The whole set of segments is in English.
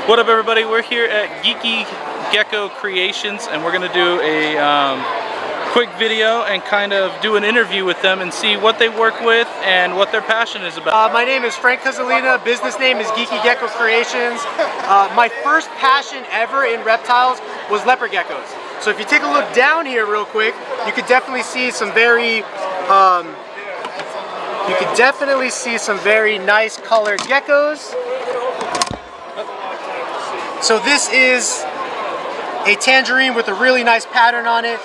What up, everybody? We're here at Geeky Geckos Creations, and we're going to do a quick video and kind of do an interview with them and see what they work with and what their passion is about. My name is Frank Casalina. Business name is Geeky Geckos Creations. My first passion ever in reptiles was leopard geckos. So if you take a look down here real quick, you could definitely see some very nice colored geckos. So this is a tangerine with a really nice pattern on it.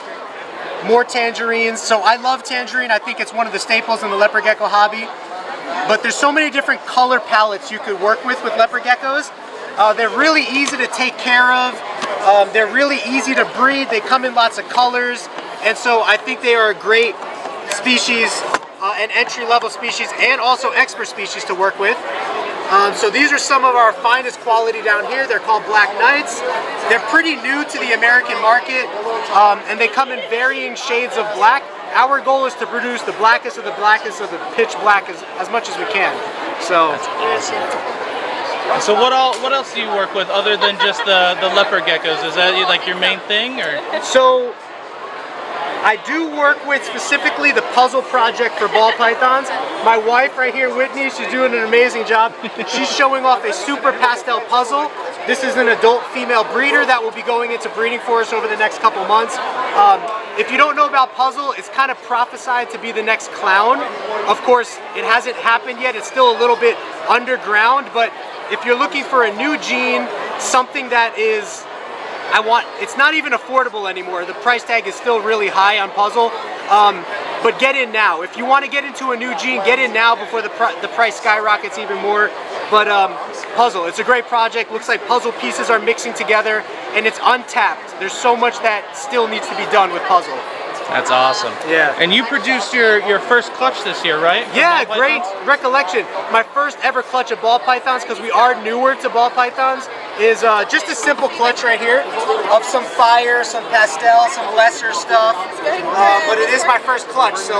More tangerines. So I love tangerine. I think it's one of the staples in the leopard gecko hobby. But there's so many different color palettes you could work with leopard geckos. They're really easy to take care of. They're really easy to breed. They come in lots of colors. And so I think they are a great species, an entry-level species, and also expert species to work with. So these are some of our finest quality down here. They're called Black Knights. They're pretty new to the American market, and they come in varying shades of black. Our goal is to produce the blackest of the pitch black as much as we can. So that's awesome. So what else do you work with other than just the leopard geckos? Is that like your main thing, or? So I do work with specifically the puzzle project for ball pythons. My wife right here, Whitney, she's doing an amazing job. She's showing off a super pastel puzzle. This is an adult female breeder that will be going into breeding for us over the next couple months. If you don't know about puzzle, it's kind of prophesied to be the next clown. Of course, it hasn't happened yet. It's still a little bit underground, but if you're looking for a new gene, something that is it's not even affordable anymore. The price tag is still really high on puzzle, but get in now. If you want to get into a new gene, get in now before the price skyrockets even more. But puzzle, it's a great project. Looks like puzzle pieces are mixing together, and it's untapped. There's so much that still needs to be done with puzzle. That's awesome. Yeah. And you produced your first clutch this year, right? Yeah, great recollection. My first ever clutch of ball pythons, because we are newer to ball pythons, is just a simple clutch right here of some fire, some pastel, some lesser stuff. But it is my first clutch, so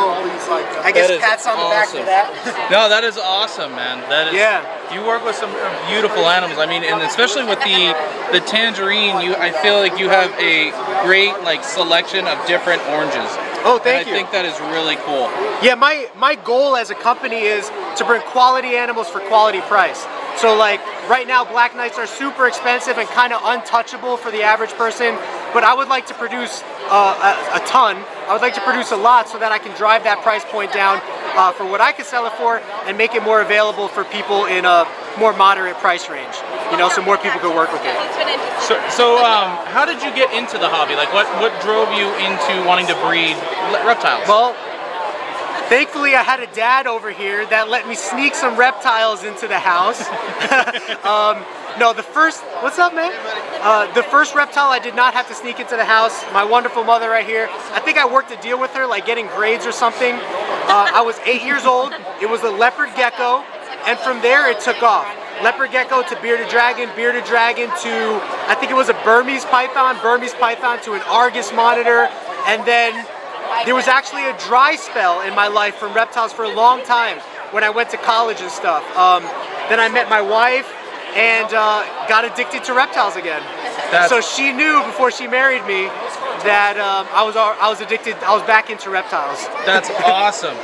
I guess pats on the back for that. No, that is awesome, man. That is, yeah. You work with some beautiful animals. I mean, and especially with the tangerine, I feel like you have a great selection of different oranges. Oh, thank you. I think that is really cool. Yeah, my goal as a company is to bring quality animals for quality price. So right now, Black Knights are super expensive and kind of untouchable for the average person, but I would like to produce a ton. I would like to produce a lot so that I can drive that price point down for what I can sell it for and make it more available for people in a more moderate price range, so more people could work with it. So how did you get into the hobby? What drove you into wanting to breed reptiles? Well, thankfully, I had a dad over here that let me sneak some reptiles into the house. No, what's up, man? The first reptile I did not have to sneak into the house. My wonderful mother right here. I think I worked a deal with her, like getting grades or something. I was 8 years old. It was a leopard gecko, and from there it took off. Leopard gecko to bearded dragon to, I think it was a Burmese python to an Argus monitor, and then there was actually a dry spell in my life from reptiles for a long time when I went to college and stuff. Then I met my wife and got addicted to reptiles again. So she knew before she married me that I was addicted. I was back into reptiles. That's awesome.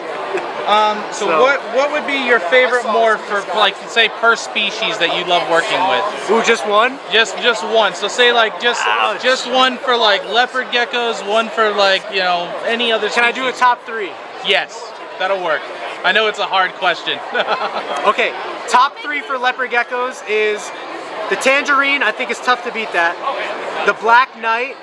So what would be your favorite morph for, say, per species that you love working with? Ooh, just one? Just one. So say just one for leopard geckos, one for any other species. Can I do a top 3? Yes, that'll work. I know it's a hard question. Okay, top 3 for leopard geckos is the tangerine. I think it's tough to beat that. The Black Knight,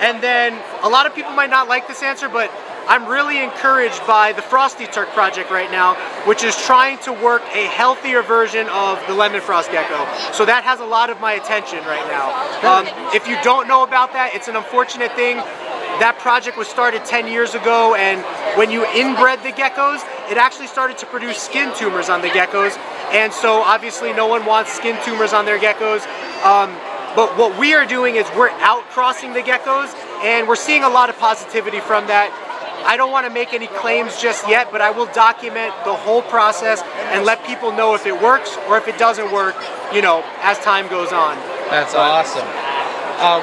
and then a lot of people might not like this answer, but I'm really encouraged by the Frosty Turk project right now, which is trying to work a healthier version of the lemon frost gecko. So that has a lot of my attention right now. If you don't know about that, it's an unfortunate thing. That project was started 10 years ago, and when you inbred the geckos, it actually started to produce skin tumors on the geckos, and so obviously no one wants skin tumors on their geckos. But what we are doing is we're outcrossing the geckos, and we're seeing a lot of positivity from that. I don't want to make any claims just yet, but I will document the whole process and let people know if it works or if it doesn't work, you know, as time goes on. That's awesome.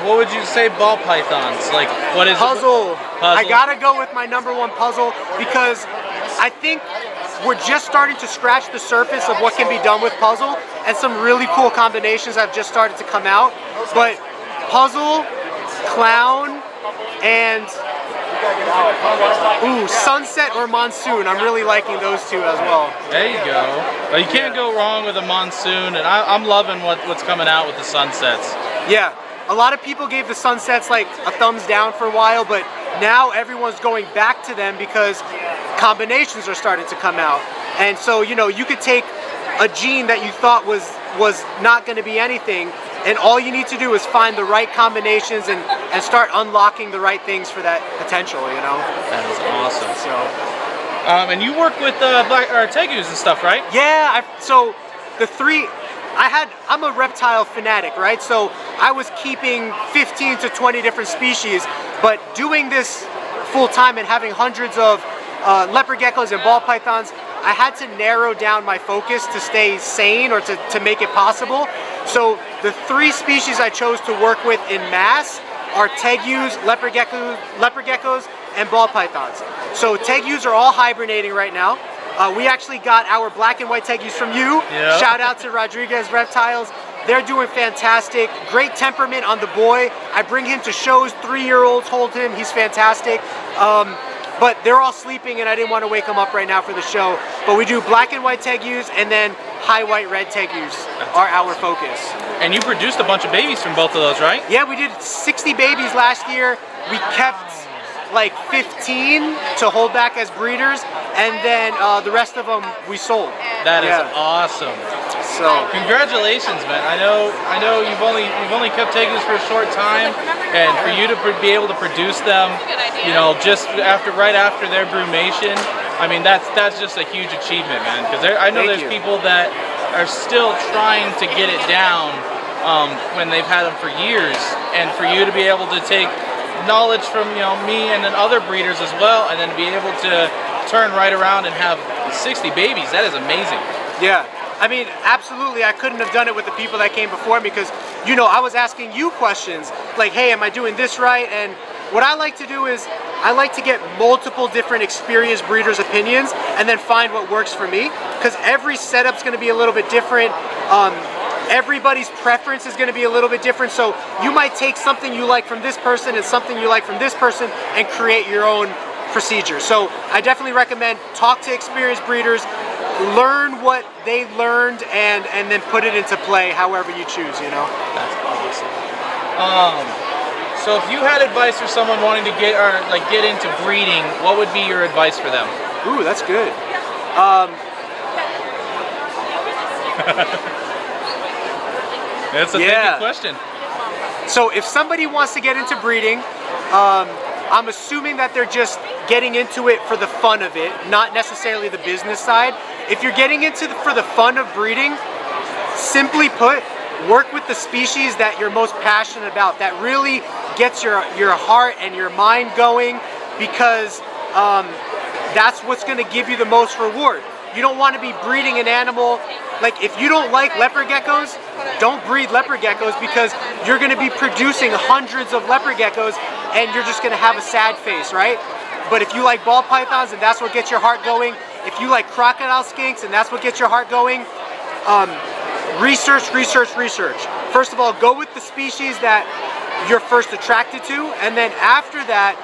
What would you say ball pythons? Like, what is puzzle? Puzzle. I gotta go with my #1 puzzle because I think we're just starting to scratch the surface of what can be done with puzzle, and some really cool combinations have just started to come out. But puzzle, clown, and sunset or monsoon. I'm really liking those two as well. There you go. Well, you can't go wrong with a monsoon, and I'm loving what's coming out with the sunsets. Yeah. A lot of people gave the sunsets like a thumbs down for a while, but now everyone's going back to them because combinations are starting to come out. And so, you know, you could take a gene that you thought was not going to be anything, and all you need to do is find the right combinations and start unlocking the right things for that potential, you know? That is awesome. So, and you work with Tegus and stuff, right? Yeah, so the three, I'm a reptile fanatic, right? So I was keeping 15 to 20 different species, but doing this full time and having hundreds of leopard geckos and ball pythons, I had to narrow down my focus to stay sane or to make it possible. So the 3 species I chose to work with in mass are Tegus, leopard geckos, and ball pythons. So Tegus are all hibernating right now. We actually got our black and white Tegus from you. Yep. Shout out to Rodriguez Reptiles. They're doing fantastic. Great temperament on the boy. I bring him to shows. 3-year-olds hold him. He's fantastic. But they're all sleeping, and I didn't want to wake them up right now for the show. But we do black and white Tegus, and then high white red Tegus are our focus. And you produced a bunch of babies from both of those, right? Yeah, we did 60 babies last year. We kept like 15 to hold back as breeders, and then the rest of them we sold. That is awesome. So congratulations, man. I know you've only kept Tegus for a short time, and for you to be able to produce them, you know, just right after their brumation, I mean that's just a huge achievement, man. Because I know there's people that are still trying to get it down when they've had them for years, and for you to be able to take knowledge from, you know, me and then other breeders as well, and then be able to turn right around and have 60 babies, that is amazing. Yeah, I mean, absolutely. I couldn't have done it with the people that came before me because, you know, I was asking you questions like, hey, am I doing this right? And what I like to do is I like to get multiple different experienced breeders' opinions and then find what works for me, because every setup's going to be a little bit different. Everybody's preference is going to be a little bit different, so you might take something you like from this person and something you like from this person and create your own procedure. So I definitely recommend talk to experienced breeders, learn what they learned, and then put it into play however you choose, you know? That's awesome. So if you had advice for someone wanting to get into breeding, what would be your advice for them? Ooh, that's good. That's a big question. So if somebody wants to get into breeding, I'm assuming that they're just getting into it for the fun of it, not necessarily the business side. If you're getting into for the fun of breeding, simply put, work with the species that you're most passionate about, that really gets your heart and your mind going, because that's what's going to give you the most reward. You don't want to be breeding an animal, like if you don't like leopard geckos, don't breed leopard geckos, because you're going to be producing hundreds of leopard geckos and you're just going to have a sad face, right? But if you like ball pythons and that's what gets your heart going, if you like crocodile skinks and that's what gets your heart going, research. First of all, go with the species that you're first attracted to, and then after that,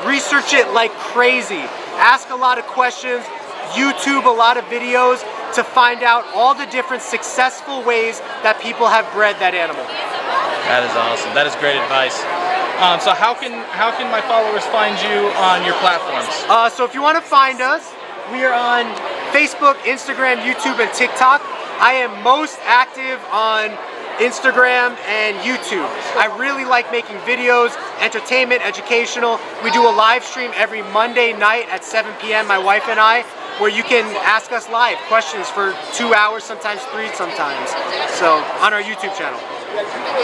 research it like crazy. Ask a lot of questions, YouTube a lot of videos to find out all the different successful ways that people have bred that animal. That is awesome. That is great advice. So how can my followers find you on your platforms? So if you want to find us, we are on Facebook, Instagram, YouTube, and TikTok. I am most active on Instagram and YouTube. I really like making videos, entertainment, educational. We do a live stream every Monday night at 7 p.m., my wife and I, where you can ask us live questions for 2 hours, sometimes 3 sometimes. So on our YouTube channel.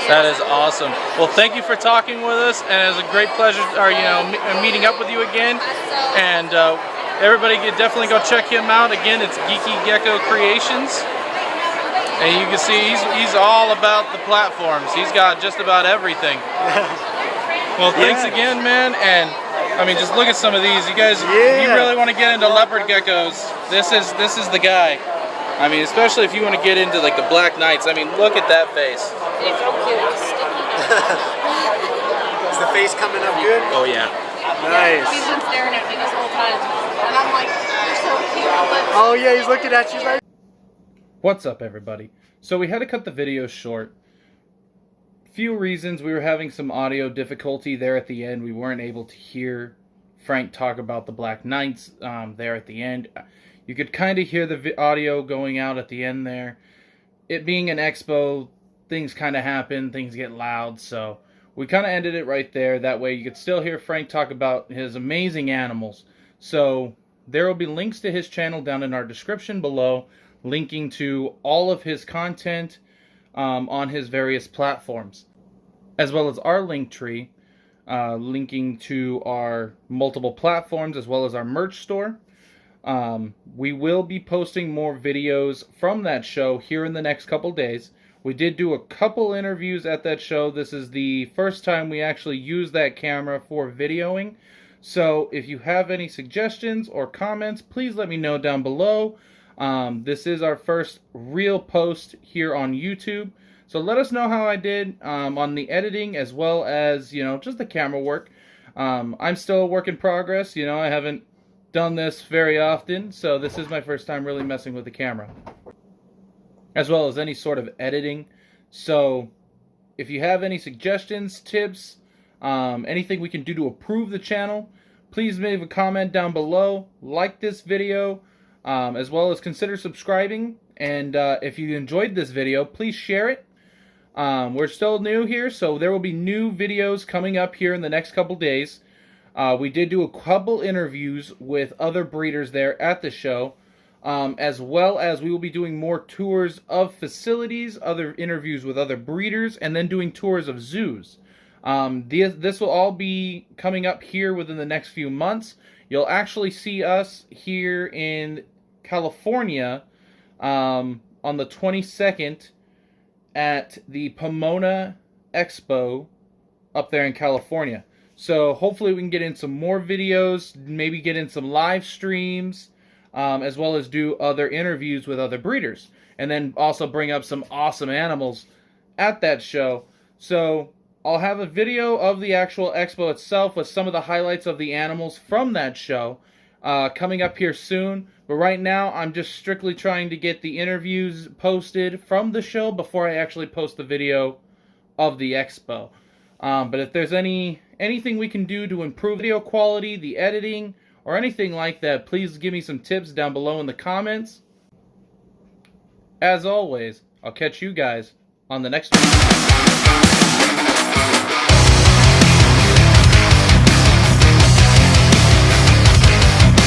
That is awesome. Well, thank you for talking with us, and it was a great pleasure, meeting up with you again. And everybody definitely go check him out. Again, it's Geeky Geckos Creations, and you can see he's all about the platforms. He's got just about everything. Well, thanks again, man. And I mean, just look at some of these. You guys, if you really want to get into leopard geckos, this is the guy. I mean, especially if you want to get into like the black knights. I mean, look at that face. He's so cute. He's sticky. Is the face coming up good? Oh yeah. Nice. He's been staring at me this whole time, and I'm like, you're so cute. Oh yeah, he's looking at you like. What's up, everybody? So we had to cut the video short. Few reasons. We were having some audio difficulty there at the end. We weren't able to hear Frank talk about the Black Knights there at the end. You could kind of hear the audio going out at the end there. It being an expo, things kind of happen, things get loud, so we kind of ended it right there. That way you could still hear Frank talk about his amazing animals. So there will be links to his channel down in our description below, linking to all of his content on his various platforms, as well as our link tree, linking to our multiple platforms, as well as our merch store. We will be posting more videos from that show here in the next couple days. We did do a couple interviews at that show. This is the first time we actually use that camera for videoing. So if you have any suggestions or comments, please let me know down below. This is our first real post here on YouTube. So let us know how I did on the editing, as well as, just the camera work. I'm still a work in progress. I haven't done this very often, so this is my first time really messing with the camera, as well as any sort of editing. So if you have any suggestions, tips, anything we can do to improve the channel, please leave a comment down below, like this video, as well as consider subscribing. And if you enjoyed this video, please share it. We're still new here, so there will be new videos coming up here in the next couple days. We did do a couple interviews with other breeders there at the show, as well as we will be doing more tours of facilities, other interviews with other breeders, and then doing tours of zoos. This will all be coming up here within the next few months. You'll actually see us here in California on the 22nd at the Pomona Expo up there in California. So hopefully we can get in some more videos, maybe get in some live streams, as well as do other interviews with other breeders, and then also bring up some awesome animals at that show. So I'll have a video of the actual expo itself with some of the highlights of the animals from that show coming up here soon. But right now I'm just strictly trying to get the interviews posted from the show before I actually post the video of the expo. But if there's anything we can do to improve video quality, the editing, or anything like that, please give me some tips down below in the comments. As always, I'll catch you guys on the next one.